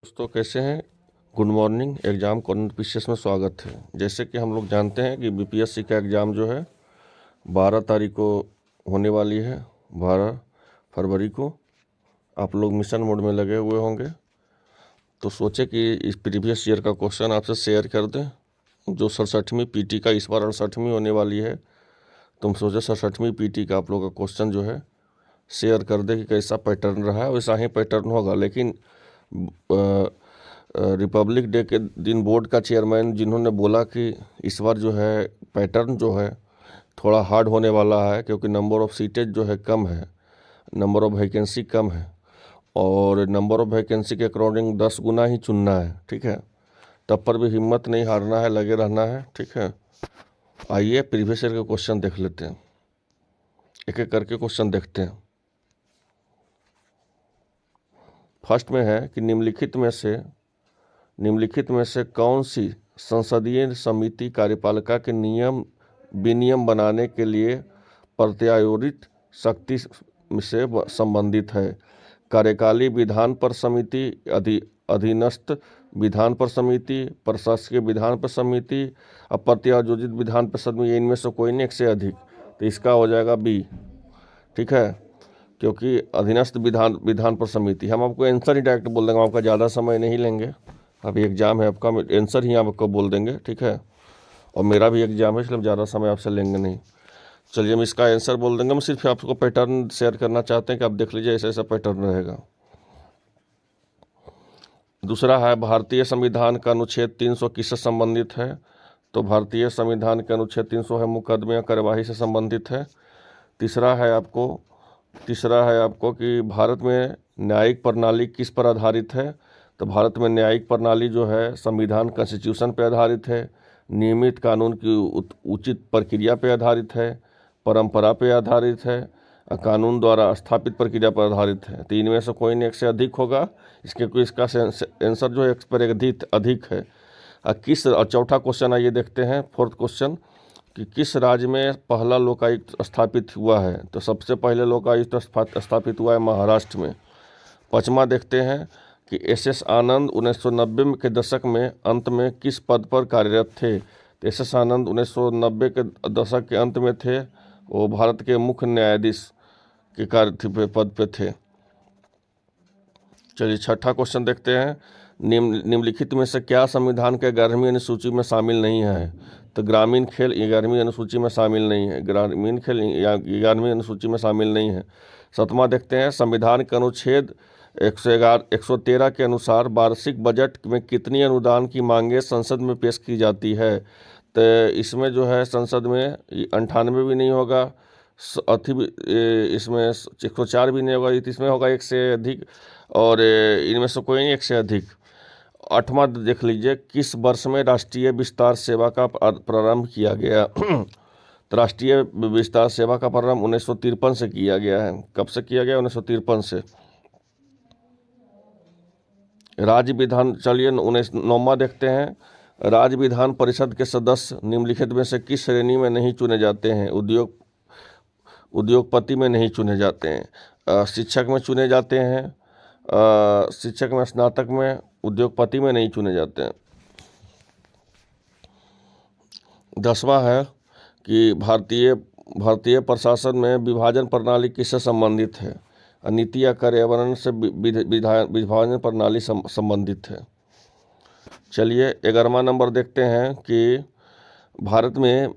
दोस्तों कैसे हैं। Good morning. Exam current PCS में स्वागत है। जैसे कि हम लोग जानते हैं कि बीपीएससी का एग्ज़ाम जो है 12 तारीख को होने वाली है, 12 फरवरी को। आप लोग मिशन मोड में लगे हुए होंगे, तो सोचे कि इस प्रीवियस ईयर का क्वेश्चन आपसे शेयर कर दें। जो 67वीं पीटी का, इस बार 68वीं होने वाली है, तो हम सोचे 67वीं पीटी का आप लोग का क्वेश्चन जो है शेयर कर दें कि कैसा पैटर्न रहा है। वैसा ही पैटर्न होगा, लेकिन रिपब्लिक डे के दिन बोर्ड का चेयरमैन जिन्होंने बोला कि इस बार जो है पैटर्न जो है थोड़ा हार्ड होने वाला है, क्योंकि नंबर ऑफ़ सीटेज जो है कम है, नंबर ऑफ़ वैकेंसी कम है, और नंबर ऑफ़ वैकेंसी के अकॉर्डिंग 10 गुना ही चुनना है। ठीक है, तब पर भी हिम्मत नहीं हारना है, लगे रहना है। ठीक है, आइए प्रीवियस ईयर के क्वेश्चन देख लेते हैं, एक एक करके क्वेश्चन देखते हैं। फर्स्ट में है कि निम्नलिखित में से कौन सी संसदीय समिति कार्यपालिका के नियम विनियम बनाने के लिए प्रत्यायोजित शक्ति से संबंधित है। कार्यकाली विधान पर समिति, अधीनस्थ विधान पर समिति, प्रशासकीय विधान पर समिति, अप्रत्यायोजित विधान पर समिति, इनमें से कोई नहीं, एक से अधिक। तो इसका हो जाएगा बी। ठीक है, क्योंकि अधीनस्थ विधान पर समिति। हम आपको आंसर ही डायरेक्ट बोल देंगे, आपका ज़्यादा समय नहीं लेंगे। अभी एग्ज़ाम है आपका, आंसर ही आपको बोल देंगे। ठीक है, और मेरा भी एग्ज़ाम है, इसलिए हम ज़्यादा समय आपसे लेंगे नहीं। चलिए हम इसका आंसर बोल देंगे। हम सिर्फ आपको पैटर्न शेयर करना चाहते हैं कि आप देख लीजिए, ऐसा ऐसा पैटर्न रहेगा। दूसरा है भारतीय संविधान का अनुच्छेद 300 किससे संबंधित है। तो भारतीय संविधान के अनुच्छेद 300 है मुकदमे या कार्यवाही से संबंधित है। तीसरा है आपको कि भारत में न्यायिक प्रणाली किस पर आधारित है। तो भारत में न्यायिक प्रणाली जो है संविधान कॉन्स्टिट्यूशन पर आधारित है, नियमित कानून की उचित प्रक्रिया पर आधारित है, परंपरा पर आधारित है, कानून द्वारा स्थापित प्रक्रिया पर आधारित है। तो इनमें से कोई नहीं, एक से अधिक होगा। इसका आंसर जो है एक पर अधिक है। और चौथा क्वेश्चन आइए देखते हैं, फोर्थ क्वेश्चन, कि किस राज्य में पहला लोकायुक्त स्थापित हुआ है। तो सबसे पहले लोकायुक्त स्थापित हुआ है महाराष्ट्र में। पाँचवा देखते हैं कि एस आनंद 1990 के दशक में अंत में किस पद पर कार्यरत थे। तो एस आनंद 1990 के दशक के अंत में थे, वो भारत के मुख्य न्यायाधीश के पद पे थे। चलिए छठा क्वेश्चन देखते हैं, निम्नलिखित में से क्या संविधान के 11वीं अनुसूची में शामिल नहीं है। तो ग्रामीण खेल 11वीं अनुसूची में शामिल नहीं है, ग्रामीण खेल 11वीं अनुसूची में शामिल नहीं है। सातवां देखते हैं, संविधान के अनुच्छेद 113 के अनुसार वार्षिक बजट में कितनी अनुदान की मांगें संसद में पेश की जाती है। तो इसमें जो है संसद में 98 भी नहीं होगा, इसमें 104 भी नहीं होगा, इसमें होगा एक से अधिक, और इनमें से कोई नहीं, एक से अधिक। आठवां देख लीजिए, किस वर्ष में राष्ट्रीय विस्तार सेवा का प्रारंभ किया गया। तो राष्ट्रीय विस्तार सेवा का प्रारंभ 1953 से किया गया है। कब से किया गया? 1953 से। राज्य विधान, चलिए 9वां देखते हैं, राज्य विधान परिषद के सदस्य निम्नलिखित में से किस श्रेणी में नहीं चुने जाते हैं। उद्योगपति में नहीं चुने जाते हैं, शिक्षक में चुने जाते हैं, शिक्षक में, स्नातक में, उद्योगपति में नहीं चुने जाते हैं। 10वां है कि भारतीय प्रशासन में विभाजन प्रणाली किससे संबंधित है। नीति या पर्यावरण से विभाजन प्रणाली संबंधित है। चलिए 11वां नंबर देखते हैं कि भारत में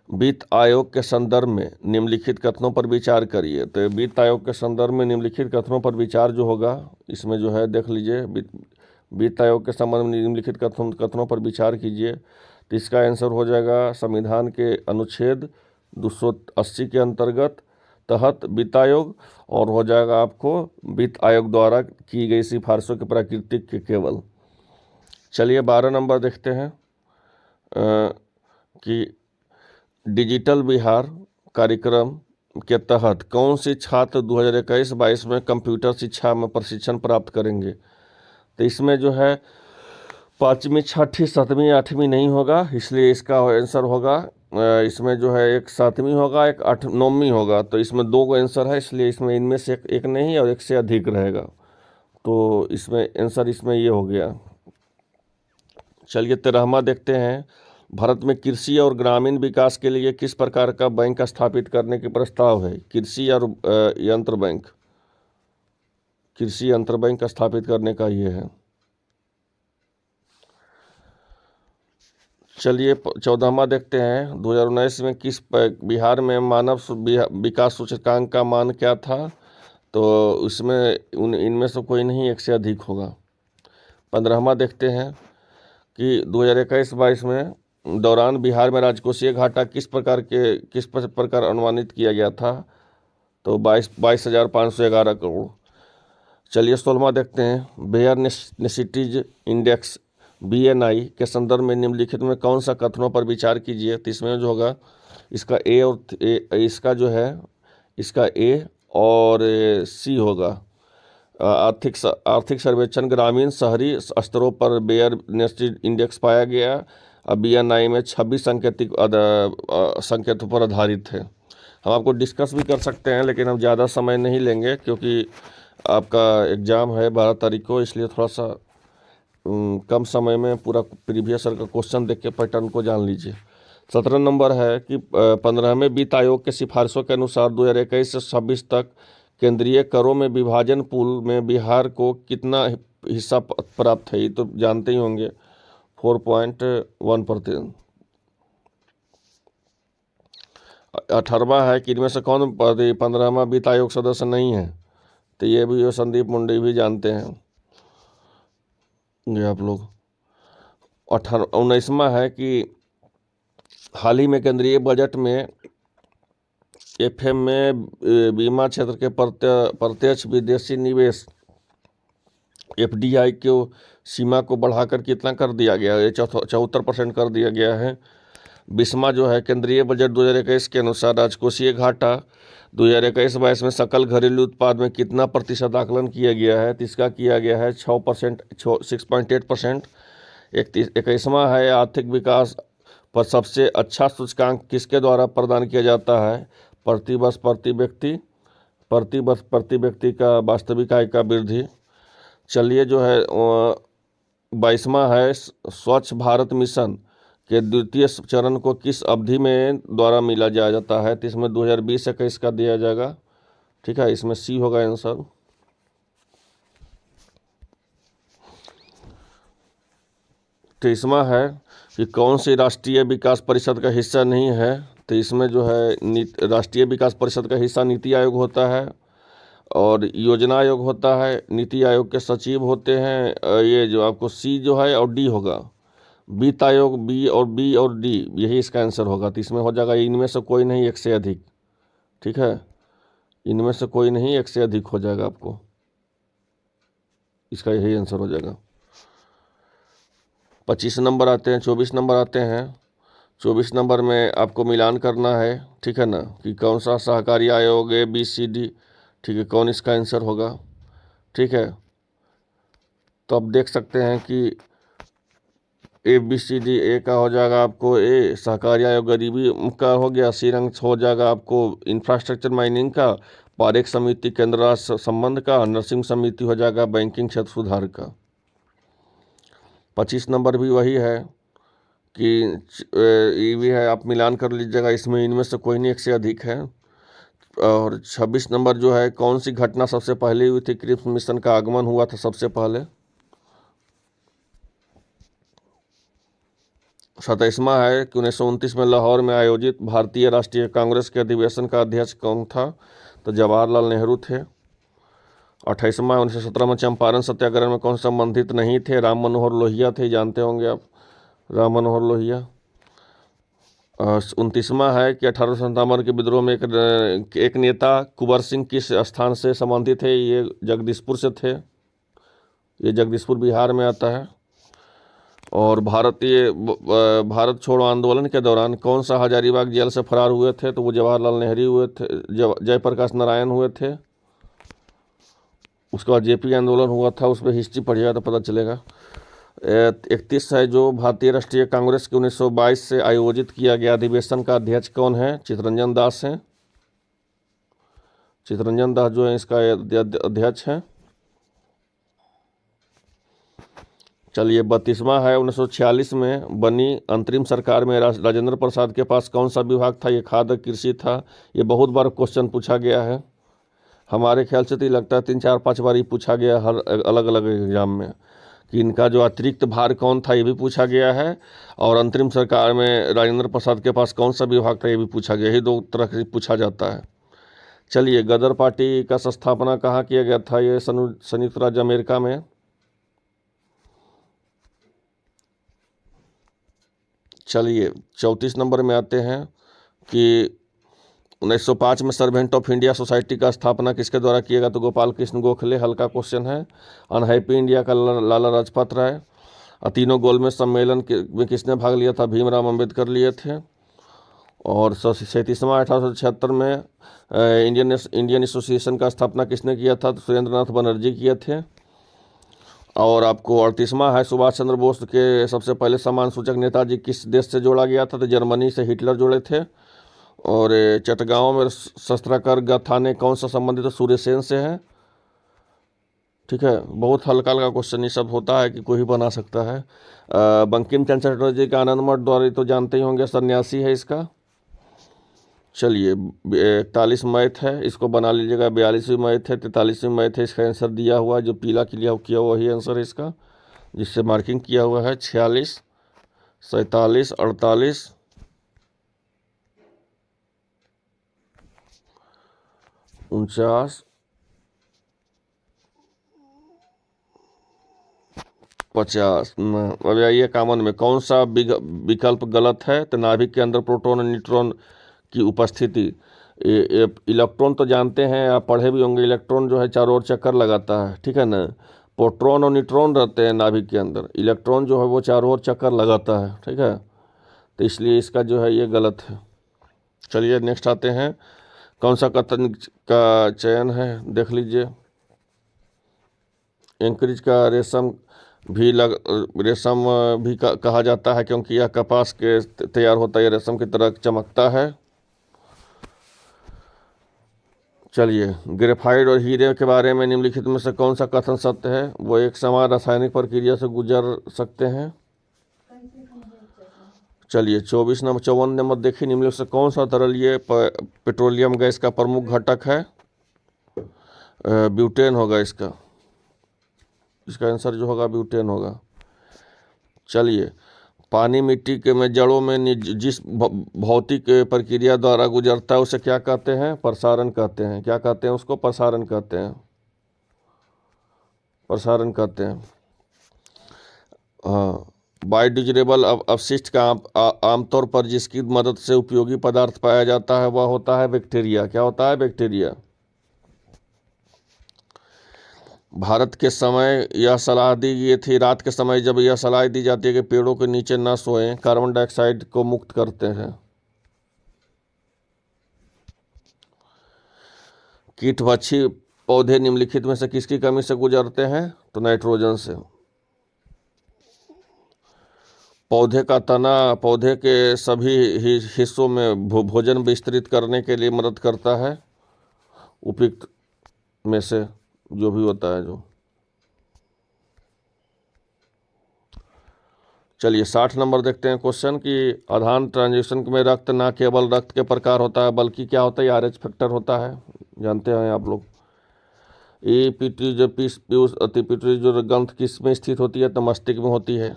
वित्त आयोग के संदर्भ में निम्नलिखित कथनों पर विचार करिए। तो वित्त आयोग के संदर्भ में निम्नलिखित कथनों पर विचार जो होगा, इसमें जो है देख लीजिए, वित्त आयोग के संबंध में निम्नलिखित कथनों पर विचार कीजिए। तो इसका आंसर हो जाएगा संविधान के अनुच्छेद 280 के अंतर्गत तहत वित्त आयोग, और हो जाएगा आपको वित्त आयोग द्वारा की गई सिफारिशों के प्राकृतिक के केवल। चलिए 12 नंबर देखते हैं कि डिजिटल बिहार कार्यक्रम के तहत कौन सी छात्र 2021-22 में कंप्यूटर शिक्षा में प्रशिक्षण प्राप्त करेंगे। तो इसमें जो है 5वीं, 6वीं, 7वीं, 8वीं नहीं होगा, इसलिए इसका आंसर होगा, इसमें जो है एक 7वीं होगा, एक 9वीं होगा। तो इसमें 2 आंसर है, इसलिए इसमें इनमें से एक नहीं और एक से अधिक रहेगा। तो इसमें आंसर इसमें ये हो गया। चलिए 13वां देखते हैं। भारत में कृषि और ग्रामीण विकास के लिए किस प्रकार का बैंक स्थापित करने के प्रस्ताव है? कृषि और यंत्र बैंक, कृषि यंत्र बैंक स्थापित करने का ये है। चलिए 14वां देखते हैं। 2019 में बिहार में मानव विकास सूचकांक का मान क्या था? तो इसमें इनमें से कोई नहीं, एक से अधिक होगा। 15वां देखते हैं कि 2021-22 में दौरान बिहार में राजकोषीय घाटा किस प्रकार अनुमानित किया गया था? तो 22,511 करोड़। चलिए 16वां देखते हैं। बेयर नेसेसिटीज इंडेक्स BNI के संदर्भ में निम्नलिखित में कौन सा कथनों पर विचार कीजिए? तो इसमें जो होगा इसका इसका जो है इसका A और C होगा। आर्थिक सर्वेक्षण ग्रामीण शहरी स्तरों पर बेयर नेसेसिटी इंडेक्स पाया गया। BNI में 26 संकेतों पर आधारित है। हम आपको डिस्कस भी कर सकते हैं, लेकिन हम ज़्यादा समय नहीं लेंगे क्योंकि आपका एग्ज़ाम है 12 तारीख को, इसलिए थोड़ा सा कम समय में पूरा प्रीवियस ईयर का क्वेश्चन देख के पैटर्न को जान लीजिए। 17 नंबर है कि 15वें वित्त आयोग के सिफारिशों के अनुसार 2021 से 26 तक केंद्रीय करों में विभाजन पूल में बिहार को कितना हिस्सा प्राप्त है? ये तो जानते ही होंगे, 4.1%। 18वां है कि इनमें से कौन 15वां वित्त आयोग सदस्य नहीं है? तो ये भी संदीप मुंडे भी जानते हैं ये आप लोग। 19वां है कि हाल ही में केंद्रीय बजट में FM में बीमा क्षेत्र के प्रत्यक्ष विदेशी निवेश FDI को सीमा को बढ़ाकर कितना कर दिया गया है? 74% कर दिया गया है। 20वां जो है केंद्रीय बजट 2021 के अनुसार राजकोषीय घाटा 2021-22 में सकल घरेलू उत्पाद में कितना प्रतिशत आकलन किया गया है? तो इसका किया गया है 6%, 6.8%। 21वां है आर्थिक विकास पर सबसे अच्छा सूचकांक किसके द्वारा प्रदान किया जाता है? प्रतिवर्ष प्रति व्यक्ति का वास्तविक आय का वृद्धि। चलिए जो है 22वां है स्वच्छ भारत मिशन के द्वितीय चरण को किस अवधि में द्वारा मिला जाता है? तो इसमें 2020-21 का दिया जाएगा। ठीक है, इसमें C होगा आंसर। तेईसवां है कि कौन सी राष्ट्रीय विकास परिषद का हिस्सा नहीं है? तो इसमें जो है राष्ट्रीय विकास परिषद का हिस्सा नीति आयोग होता है और योजना आयोग होता है। नीति आयोग के सचिव होते हैं ये जो आपको C जो है और D होगा। वित्त आयोग B और D, यही इसका आंसर होगा। तो इसमें हो जाएगा इनमें से कोई नहीं, एक से अधिक। ठीक है, इनमें से कोई नहीं, एक से अधिक हो जाएगा आपको, इसका यही आंसर हो जाएगा। 25 नंबर आते हैं, 24 नंबर आते हैं। 24 नंबर में आपको मिलान करना है, ठीक है ना, कि कौन सा सहकारी आयोग ABCD, ठीक है, कौन इसका आंसर होगा। ठीक है, तो आप देख सकते हैं कि ABCD A का हो जाएगा आपको A सहकारी आयोग गरीबी का हो गया। C रंग हो जाएगा आपको इंफ्रास्ट्रक्चर माइनिंग का। पारेख समिति केंद्र राज्य संबंध का। नर्सिंग समिति हो जाएगा बैंकिंग क्षेत्र सुधार का। 25 नंबर भी वही है कि ये भी है, आप मिलान कर लीजिएगा, इसमें इनमें से कोई नहीं, एक से अधिक है। और 26 नंबर जो है कौन सी घटना सबसे पहले हुई थी? क्रिप्स मिशन का आगमन हुआ था सबसे पहले। 27वां है कि 1929 में लाहौर में आयोजित भारतीय राष्ट्रीय कांग्रेस के अधिवेशन का अध्यक्ष कौन था? तो जवाहरलाल नेहरू थे। 28वां 1917 में चंपारण सत्याग्रह में कौन संबंधित नहीं थे? राम मनोहर लोहिया थे, जानते होंगे आप, राम मनोहर लोहिया। 29वां है कि 1857 के विद्रोह में एक नेता कुंवर सिंह किस स्थान से संबंधित है? ये जगदीशपुर से थे, ये जगदीशपुर बिहार में आता है। और भारत छोड़ो आंदोलन के दौरान कौन सा हजारीबाग जेल से फरार हुए थे? तो वो जवाहरलाल नेहरू हुए थे, जयप्रकाश नारायण हुए थे। उसके बाद JP आंदोलन हुआ था, उस पर हिस्ट्री पढ़िएगा तो पता चलेगा। 31 है जो भारतीय राष्ट्रीय कांग्रेस के 1922 से आयोजित किया गया अधिवेशन का अध्यक्ष कौन है? चित्तरंजन दास हैं। चित्तरंजन दास जो है इसका अध्यक्ष हैं। चलिए 32वां है, 1946 में बनी अंतरिम सरकार में राजेंद्र प्रसाद के पास कौन सा विभाग था? ये खाद्य कृषि था। ये बहुत बार क्वेश्चन पूछा गया है, हमारे ख्याल से तो ये लगता है 3-4-5 बार ही पूछा गया हर अलग अलग एग्जाम में, कि इनका जो अतिरिक्त भार कौन था ये भी पूछा गया है, और अंतरिम सरकार में राजेंद्र प्रसाद के पास कौन सा विभाग था ये भी पूछा गया। यही दो तरह से पूछा जाता है। चलिए गदर पार्टी का स्थापना कहाँ किया गया था? ये संयुक्त राज्य अमेरिका में। चलिए 34 नंबर में आते हैं कि 1905 में सर्वेंट ऑफ इंडिया सोसाइटी का स्थापना किसके द्वारा किया गया? तो गोपाल कृष्ण गोखले। हल्का क्वेश्चन है। अनहैप्पी इंडिया का लाला लाजपत राय। तीनों गोलमेज सम्मेलन में किसने भाग लिया था? भीमराव अम्बेडकर लिए थे। और 37वां 1876 में इंडियन एसोसिएशन का स्थापना किसने किया था? तो सुरेंद्र नाथ बनर्जी किए थे। और आपको 38वां है, सुभाष चंद्र बोस के सबसे पहले सम्मान सूचक नेताजी किस देश से जोड़ा गया था? तो जर्मनी से हिटलर जोड़े थे। और चटगांव में शस्त्राकर गथाने कौन सा संबंधित? तो सूर्यसेन से है। ठीक है, बहुत हल्का हल्का क्वेश्चन ये सब होता है कि कोई भी बना सकता है। बंकिम चंद्र चटर्जी का आनंद मठ द्वारा तो जानते ही होंगे, सन्यासी है इसका। चलिए 41 मैथ है, इसको बना लीजिएगा। 42वीं मैथ है, 43वीं मैथ है। इसका आंसर दिया हुआ है, जो पीला किया हुआ वही आंसर है इसका, जिससे मार्किंग किया हुआ है। 46, 47, 48, 49, 50। अब आइए कॉमन में कौन सा विकल्प गलत है? तो नाभिक के अंदर प्रोटॉन और न्यूट्रॉन की उपस्थिति। इलेक्ट्रॉन तो जानते हैं, आप पढ़े भी होंगे, इलेक्ट्रॉन जो है चारों ओर चक्कर लगाता है, ठीक है ना। प्रोटॉन और न्यूट्रॉन रहते हैं नाभिक के अंदर, इलेक्ट्रॉन जो है वो चारों ओर चक्कर लगाता है, ठीक है। तो इसलिए इसका जो है ये गलत है। चलिए नेक्स्ट आते हैं, कौन सा कथन का चयन है देख लीजिए। एंकरेज का रेशम भी कहा जाता है, क्योंकि यह कपास के तैयार होता है, यह रेशम की तरह चमकता है। चलिए ग्रेफाइट और हीरे के बारे में निम्नलिखित में से कौन सा कथन सत्य है? वो एक समान रासायनिक प्रक्रिया से गुजर सकते हैं। चलिए 54 नंबर देखिए, निम्नलिखित से कौन सा तरल ये पेट्रोलियम गैस का प्रमुख घटक है? ब्यूटेन होगा इसका आंसर जो होगा ब्यूटेन होगा। चलिए पानी मिट्टी के में जड़ों में जिस भौतिक प्रक्रिया द्वारा गुजरता है उसे क्या कहते हैं? प्रसारण कहते हैं। क्या कहते हैं उसको? प्रसारण कहते हैं। प्रसारण कहते हैं। हाँ, बायोडिग्रेडेबल अपशिष्ट का आमतौर पर जिसकी मदद से उपयोगी पदार्थ पाया जाता है वह होता है बैक्टीरिया। क्या होता है? बैक्टीरिया। भारत के समय यह सलाह दी गई थी, रात के समय जब यह सलाह दी जाती है कि पेड़ों के नीचे न सोएं, कार्बन डाइऑक्साइड को मुक्त करते हैं। कीटभक्षी पौधे निम्नलिखित में से किसकी कमी से गुजरते हैं? तो नाइट्रोजन से। पौधे का तना पौधे के सभी हिस्सों में भोजन विस्तृत करने के लिए मदद करता है, उपयुक्त में से जो भी होता है जो। चलिए 60 नंबर देखते हैं क्वेश्चन कि आधान ट्रांजिशन में रक्त ना केवल रक्त के प्रकार होता है बल्कि क्या होता है? आरएच फैक्टर होता है, जानते हैं आप लोग। ये पिट्यूटरी जो ग्रंथ किस में स्थित होती है? तो मस्तिष्क में होती है।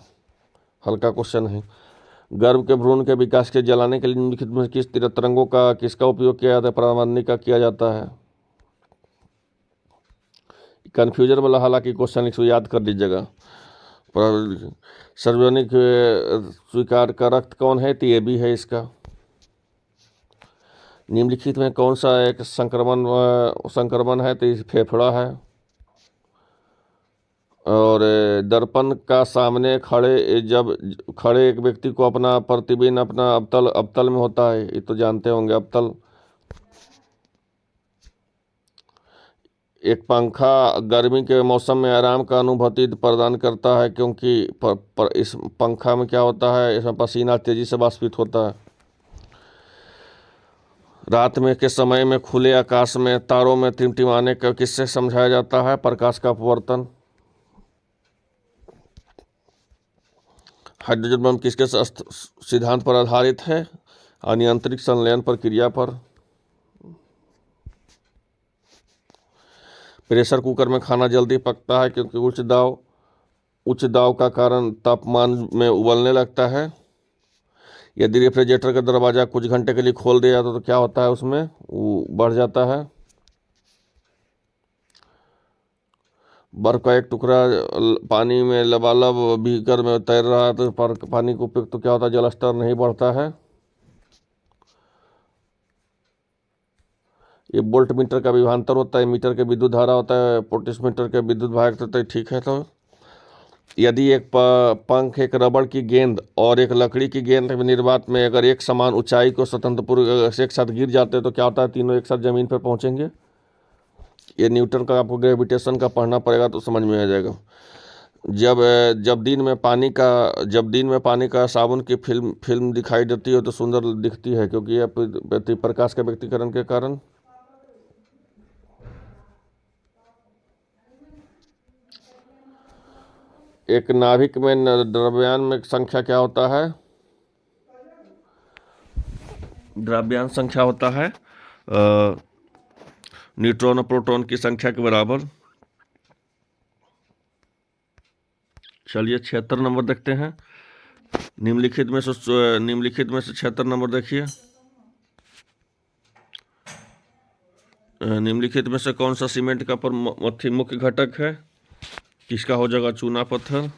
हल्का क्वेश्चन है। गर्भ के भ्रूण के विकास के जलाने के लिए निम्नलिखित में किस तरंगों का किसका उपयोग किया जाता है? परावलंबी का किया जाता है। कन्फ्यूजन वाला हालांकि क्वेश्चन, इसको याद कर लीजिएगा। सार्वजनिक स्वीकार का रक्त कौन है? तो ये भी है इसका। निम्नलिखित में कौन सा एक संक्रमण है? तो फेफड़ा है। और दर्पण का सामने खड़े एक व्यक्ति को अपना प्रतिबिंब अपना अवतल में होता है, ये तो जानते होंगे, अवतल। एक पंखा गर्मी के मौसम में आराम का अनुभूति प्रदान करता है, क्योंकि इस पंखा में क्या होता है? इसमें पसीना तेजी से वाष्पित होता है। रात में के समय में खुले आकाश में तारों में टिमटिमाने का किससे समझाया जाता है? प्रकाश का अपवर्तन। हाइड्रोजन बम किसके सिद्धांत पर आधारित है? अनियंत्रित संलयन प्रक्रिया पर। प्रेशर कुकर में खाना जल्दी पकता है क्योंकि उच्च दाब का कारण तापमान में उबलने लगता है। यदि रेफ्रिजरेटर का दरवाज़ा कुछ घंटे के लिए खोल दिया जाता तो क्या होता है, उसमें वो बढ़ जाता है। बर्फ का एक टुकड़ा पानी में लबालब बीकर में तैर रहा है तो पानी को तो क्या होता है, जल स्तर नहीं बढ़ता है। ये वोल्ट मीटर का विभवांतर होता है, मीटर के विद्युत धारा होता है, पोटेंशियोमीटर के विद्युत भाग होता है। ठीक है। तो यदि एक पंख, एक रबड़ की गेंद और एक लकड़ी की गेंद निर्वात में अगर एक समान ऊंचाई को स्वतंत्र पूर्व से एक साथ गिर जाते हैं तो क्या होता है, तीनों एक साथ जमीन पर पहुंचेंगे। ये न्यूटन का आपको ग्रेविटेशन का पढ़ना पड़ेगा तो समझ में आ जाएगा। जब दिन में पानी का साबुन की फिल्म दिखाई देती है तो सुंदर दिखती है, क्योंकि यह प्रकाश के व्यक्तीकरण के कारण। एक नाभिक में द्रव्यमान में संख्या क्या होता है? द्रव्यमान संख्या होता है न्यूट्रॉन और प्रोटॉन की संख्या के बराबर। चलिए 76 नंबर देखते हैं। निम्नलिखित में से 76 नंबर देखिए। निम्नलिखित में से कौन सा सीमेंट का मुख्य घटक है? किसका हो जाएगा? चूना पत्थर।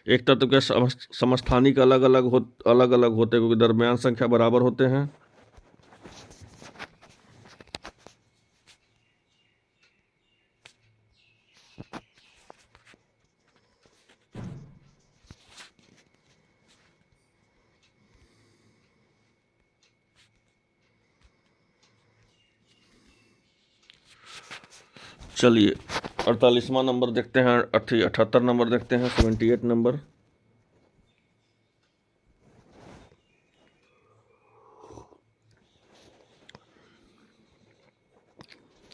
एक तत्व के समस्थानिक अलग अलग होते हैं क्योंकि द्रव्यमान संख्या बराबर होते हैं। चलिए 48वां नंबर देखते हैं, 78 नंबर देखते हैं, 78 नंबर।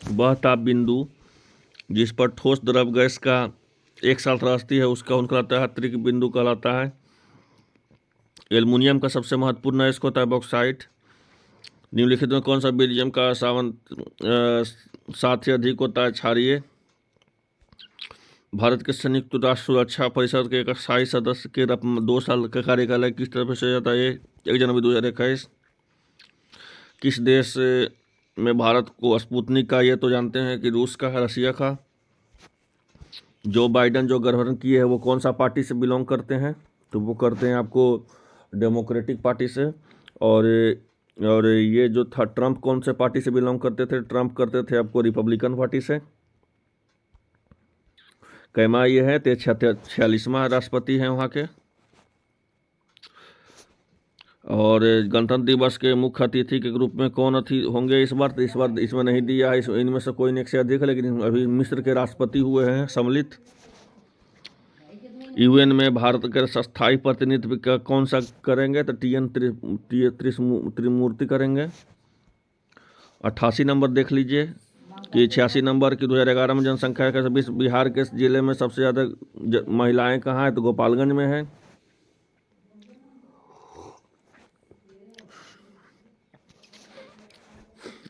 वह ताप बिंदु जिस पर ठोस द्रव गैस का एक साथ रास्ती है उसका कौन कहलाता है? त्रिक बिंदु कहलाता है। एल्युमिनियम का सबसे महत्वपूर्ण अयस्क होता है बॉक्साइट। निम्नलिखित में कौन सा बेरिलियम का साथ ही अधिक होता है? क्षारीय। भारत के संयुक्त राष्ट्र सुरक्षा परिषद के एक स्थायी सदस्य के 2 साल का कार्यकाल किस तरफ से जाता है? 1 जनवरी 2021। किस देश में भारत को स्पुतनिक का, ये तो जानते हैं कि रूस का है, रसिया का। जो बाइडन जो गठबंधन किए हैं वो कौन सा पार्टी से बिलोंग करते हैं? तो वो करते हैं आपको डेमोक्रेटिक पार्टी से। और ये जो था ट्रंप कौन से पार्टी से बिलोंग करते थे? ट्रंप करते थे आपको रिपब्लिकन पार्टी से। कैमा ये है 46वां राष्ट्रपति हैं वहाँ के। और गणतंत्र दिवस के मुख्य अतिथि के ग्रुप में कौन होंगे इस बार? तो इस बार इसमें नहीं दिया है, इनमें से कोई एक से अधिक है, लेकिन अभी मिस्र के राष्ट्रपति हुए हैं सम्मिलित। यूएन में भारत के स्थायी प्रतिनिधित्व का कौन सा करेंगे? तो TN त्रिमूर्ति करेंगे। 88 नंबर देख लीजिए कि 86 नंबर की 2011 में जनसंख्या के बिहार के जिले में सबसे ज़्यादा महिलाएं कहाँ हैं? तो गोपालगंज में है।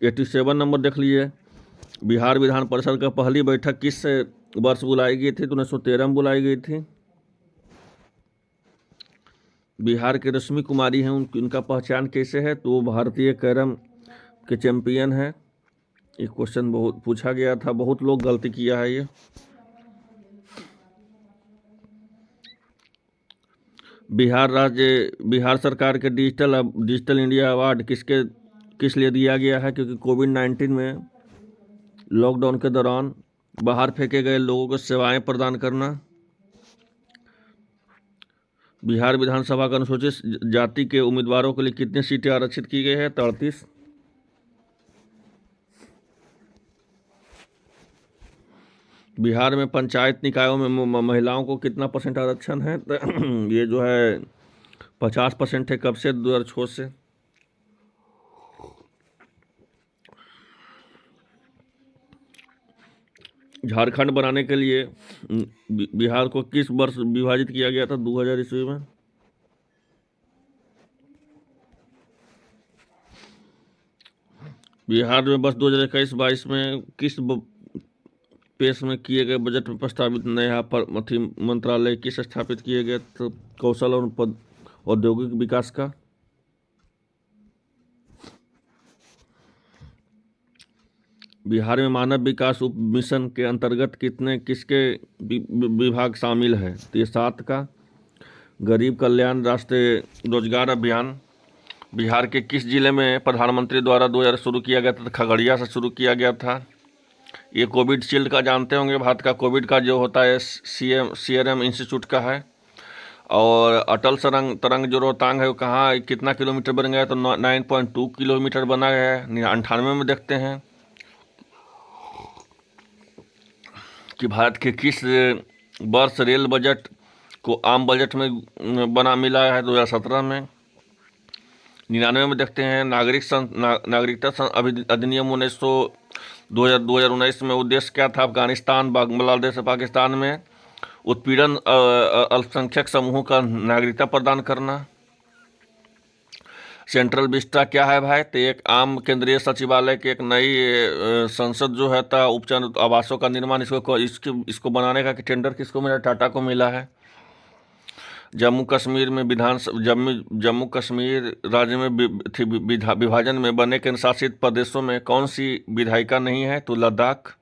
एटी 87 नंबर देख लीजिए। बिहार विधान परिषद का पहली बैठक किस वर्ष बुलाई गई थी? तो 1913 में बुलाई गई थी। बिहार के रश्मि कुमारी हैं, उनका पहचान कैसे है? तो वो भारतीय कैरम के चैंपियन हैं। एक क्वेश्चन बहुत पूछा गया था, बहुत लोग गलती किया है ये। बिहार सरकार के डिजिटल इंडिया अवार्ड किस लिए दिया गया है? क्योंकि कोविड-19 में लॉकडाउन के दौरान बाहर फेंके गए लोगों को सेवाएं प्रदान करना। बिहार विधानसभा का अनुसूचित जाति के उम्मीदवारों के लिए कितनी सीटें आरक्षित की गई है? 33। बिहार में पंचायत निकायों में महिलाओं को कितना % आरक्षण है? तो ये जो है 50% है। कब से? 2006 से। झारखंड बनाने के लिए बिहार को किस वर्ष विभाजित किया गया था 2000 ईस्वी में? बिहार में वर्ष 2021-22 में किस पेश में किए गए बजट में प्रस्तावित नया मंत्रालय किस स्थापित किए गए तो कौशल और औद्योगिक विकास का? बिहार में मानव विकास उप मिशन के अंतर्गत किसके विभाग शामिल है? तो ये 7 का। गरीब कल्याण राष्ट्रीय रोजगार अभियान बिहार के किस जिले में प्रधानमंत्री द्वारा 2000 शुरू किया गया था? तो खगड़िया से शुरू किया गया था। ये कोविड शील्ड का जानते होंगे, भारत का कोविड का जो होता है सीरम इंस्टीट्यूट का है। और अटल तरंग जो रोहतांग है वो कहाँ कितना किलोमीटर बन गया? तो 9.2 किलोमीटर बना गया है। 98 में देखते हैं कि भारत के किस वर्ष रेल बजट को आम बजट में बना मिला है? 2017 में। 99 में देखते हैं नागरिकता अधिनियम 2019 में उद्देश्य क्या था? अफगानिस्तान, बांग्लादेश और पाकिस्तान में उत्पीड़न अल्पसंख्यक समूहों का नागरिकता प्रदान करना। सेंट्रल विस्टा क्या है भाई? तो एक आम केंद्रीय सचिवालय की एक नई संसद जो है था उपचार आवासों का निर्माण इसको बनाने का टेंडर किसको मिला? टाटा को मिला है। जम्मू कश्मीर में जम्मू कश्मीर राज्य में विभाजन में बने केंद्र शासित प्रदेशों में कौन सी विधायिका नहीं है? तो लद्दाख।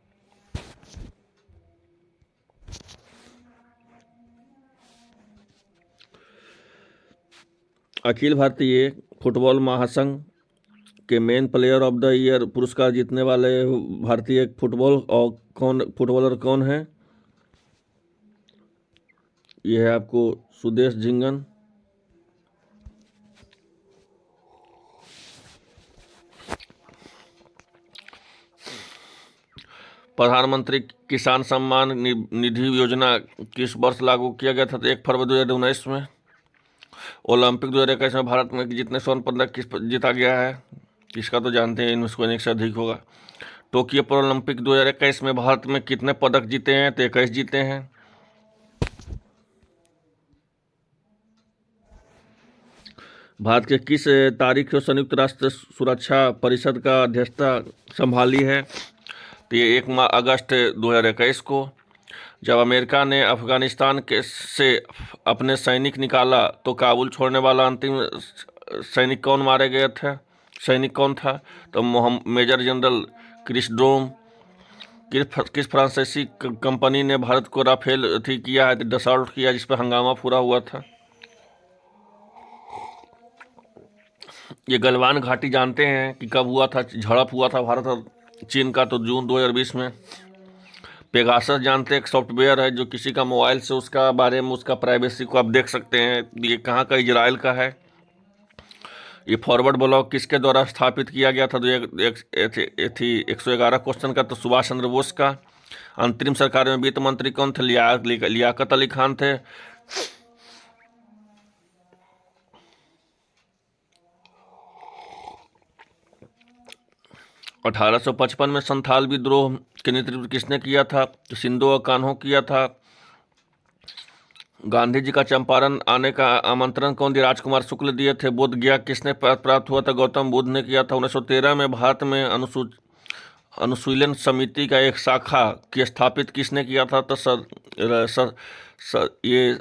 अखिल भारतीय फुटबॉल महासंघ के main player of the year पुरस्कार जीतने वाले भारतीय फुटबॉलर कौन है? यह है आपको सुदेश झिंगन। प्रधानमंत्री किसान सम्मान निधि योजना किस वर्ष लागू किया गया था? तो 1 फरवरी 2019 में। ओलंपिक 2021 में भारत में जितने स्वर्ण पदक जीता गया है किसका तो जानते हैं, इनमें से से अधिक होगा। टोक्यो पर ओलंपिक 2021 में भारत में कितने पदक जीते हैं? तो 21 जीते हैं। भारत के किस तारीख को संयुक्त राष्ट्र सुरक्षा परिषद का अध्यक्षता संभाली है? तो ये 1 अगस्त 2021 को। जब अमेरिका ने अफगानिस्तान से अपने सैनिक निकाला तो काबुल छोड़ने वाला अंतिम सैनिक कौन था? तो मेजर जनरल क्रिसड्रोम। किस फ्रांसीसी कंपनी ने भारत को राफेल किया है? डसॉल्ट किया, जिस पर हंगामा पूरा हुआ था। ये गलवान घाटी जानते हैं कि कब हुआ था? झड़प हुआ था भारत और चीन का, तो जून 2020 में। पेगासस जानते हैं, एक सॉफ्टवेयर है जो किसी का मोबाइल से उसका बारे में उसका प्राइवेसी को आप देख सकते हैं। ये कहाँ का? इजराइल का है। ये फॉरवर्ड ब्लॉक किसके द्वारा स्थापित किया गया था? तो 111 क्वेश्चन का। तो सुभाष चंद्र बोस का। अंतरिम सरकार में वित्त मंत्री कौन थे? लियाकत अली खान थे। 1855 में संथाल विद्रोह के नेतृत्व किसने किया था? तो सिंधु और कान्हो किया था। गांधी जी का चंपारण आने का आमंत्रण कौन दिया? राजकुमार शुक्ल दिए थे। बोध गया किसने प्राप्त हुआ था? गौतम बुद्ध ने किया था। 1913 में भारत में अनुशीलन समिति का एक शाखा की स्थापित किसने किया था? तो ये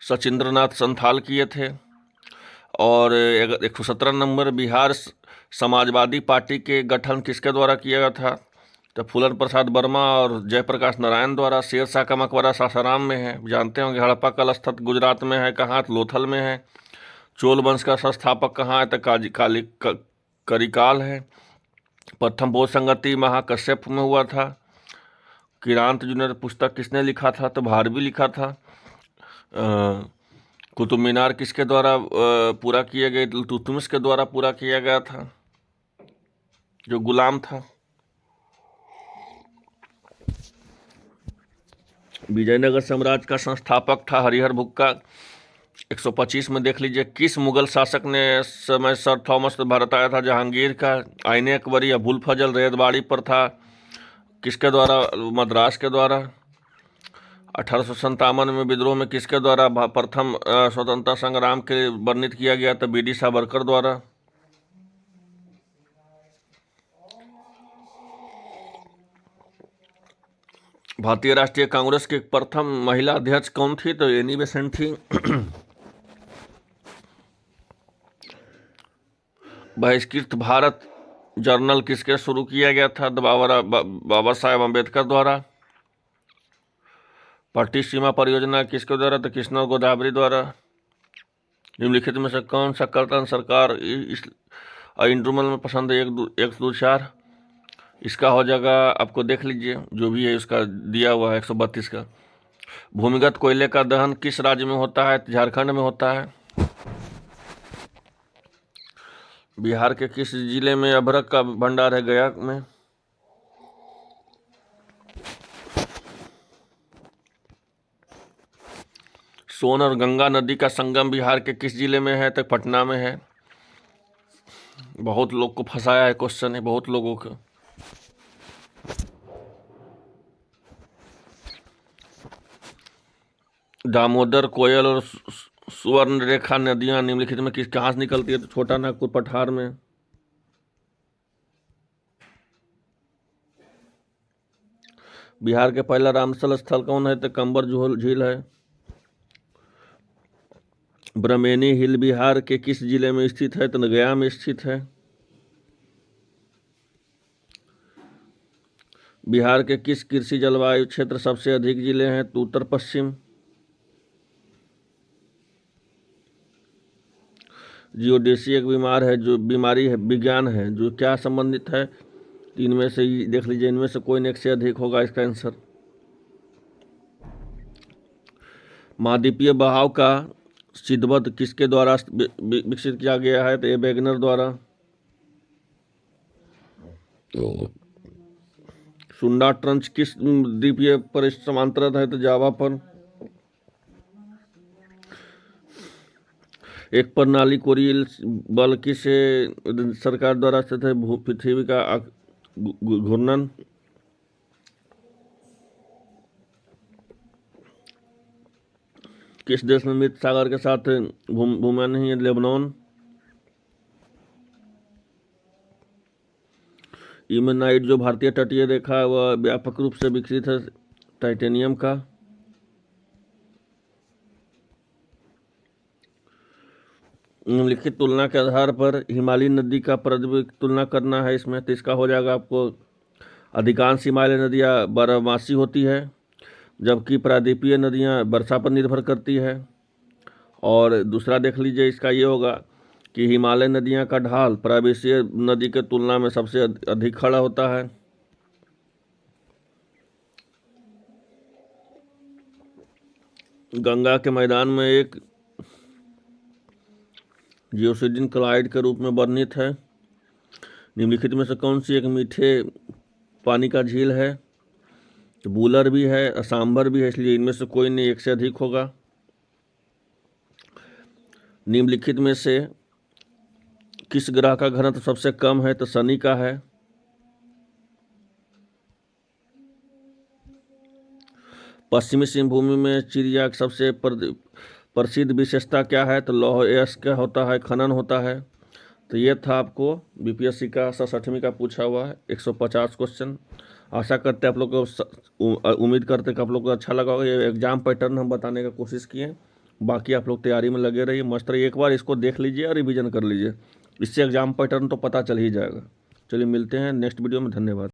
सचिंद्रनाथ संथाल किए थे। और 117 नंबर, बिहार समाजवादी पार्टी के गठन किसके द्वारा किया गया था? तो फूलन प्रसाद वर्मा और जयप्रकाश नारायण द्वारा। शेरशाह का मकबरा सासाराम में है, जानते होंगे। हड़प्पा का स्थल गुजरात में है, कहाँ? तो लोथल में है। चोल वंश का संस्थापक कहाँ है? तो करिकाल है। प्रथम बौद्ध संगति महाकश्यप में हुआ था। किरांत जूनियर पुस्तक किसने लिखा था? तो भारवी लिखा था। कुतुब मीनार किसके द्वारा पूरा किया गया? इल्तुतमिश के द्वारा पूरा किया गया था, जो गुलाम था। विजयनगर साम्राज्य का संस्थापक था हरिहर भुक्का। 125 में देख लीजिए, किस मुगल शासक ने समय सर थॉमस भारत आया था? जहांगीर का। आईने अकबरी, अबुल फजल, रैयतवाड़ी प्रथा किसके द्वारा? मद्रास के द्वारा। 1857 में विद्रोह में किसके द्वारा प्रथम स्वतंत्रता संग्राम के लिए वर्णित किया गया? तो बी.डी. सावरकर द्वारा। भारतीय राष्ट्रीय कांग्रेस की प्रथम महिला अध्यक्ष कौन थी? तो एनी बेसेंट थी। बहिष्कृत भारत जर्नल किसके शुरू किया गया था? तो बाबा साहेब अम्बेडकर द्वारा। पट्टी सीमा परियोजना किसके द्वारा? तो कृष्णा गोदावरी द्वारा। निम्नलिखित में से कौन सा कर्तन सरकार इस इंट्रूमल में पसंद है? 1, 2, 4। इसका हो जाएगा, आपको देख लीजिए जो भी है उसका दिया हुआ है 132 का। भूमिगत कोयले का दहन किस राज्य में होता है? झारखंड में होता है। बिहार के किस जिले में अभ्रक का भंडार है? गया में। सोन और गंगा नदी का संगम बिहार के किस जिले में है? तो पटना में है। बहुत लोग को फंसाया है, क्वेश्चन है बहुत लोगों को। दामोदर, कोयल और सुवर्ण रेखा नदियां निम्नलिखित में कहाँ से निकलती है? तो छोटा नागपुर पठार में। बिहार के पहला रामसल स्थल कौन है? तो कंबर झील है। ब्रह्मेनी हिल बिहार के किस जिले में स्थित है? तो गया में स्थित है। बिहार के किस कृषि जलवायु क्षेत्र सबसे अधिक जिले हैं? तो उत्तर पश्चिम। जियोडेसी एक बीमारी है, विज्ञान है जो क्या संबंधित है? इनमें से देख लीजिए, इनमें से कोई एक से अधिक होगा इसका आंसर। महाद्वीपीय बहाव का सिद्धबद्ध किसके द्वारा विकसित किया गया है? तो ए. वेगनर द्वारा। सुंडा ट्रंच किस द्वीपीय पर समांतर है? तो जावा पर। एक प्रणाली कोरियल बल किस सरकार द्वारा स्थित है? पृथ्वी का घूर्णन। किस देश में मृत सागर के साथ भूमि नहीं है? लेबनान। इमेनाइट जो भारतीय तटीय रेखा है वह व्यापक रूप से विकसित है टाइटेनियम का। निम्नलिखित तुलना के आधार पर हिमालय नदी का प्रद्वीप तुलना करना है इसमें। तो इसका हो जाएगा आपको, अधिकांश हिमालय नदियाँ बारहमासी होती है जबकि प्रायद्वीपीय नदियाँ वर्षा पर निर्भर करती है। और दूसरा देख लीजिए, इसका ये होगा कि हिमालय नदियाँ का ढाल प्रायद्वीपीय नदी के तुलना में सबसे अधिक खड़ा होता है। गंगा के मैदान में एक जियोसिडिन क्लाइड के रूप में वर्णित है। निम्नलिखित में से कौन सी एक मीठे पानी का झील है? तो बूलर भी है, सांबर भी है, इसलिए इनमें से कोई नहीं एक से अधिक होगा। निम्नलिखित में से किस ग्रह का घनत्व सबसे कम है? तो शनि का है। पश्चिमी सिंहभूमि में चिड़िया सबसे प्रसिद्ध विशेषता क्या है? तो लौह अयस्क का होता है, खनन होता है। तो ये था आपको बीपीएससी का 67वीं का पूछा हुआ है 150 क्वेश्चन। आशा करते हैं आप लोग को, उम्मीद करते हैं कि आप लोग को अच्छा लगा होगा। ये एग्जाम पैटर्न हम बताने का कोशिश किए। बाकी आप लोग तैयारी में लगे रहिए मस्त रहिए। एक बार इसको देख लीजिए और रिवीजन कर लीजिए, इससे एग्जाम पैटर्न तो पता चल ही जाएगा। चलिए मिलते हैं नेक्स्ट वीडियो में। धन्यवाद।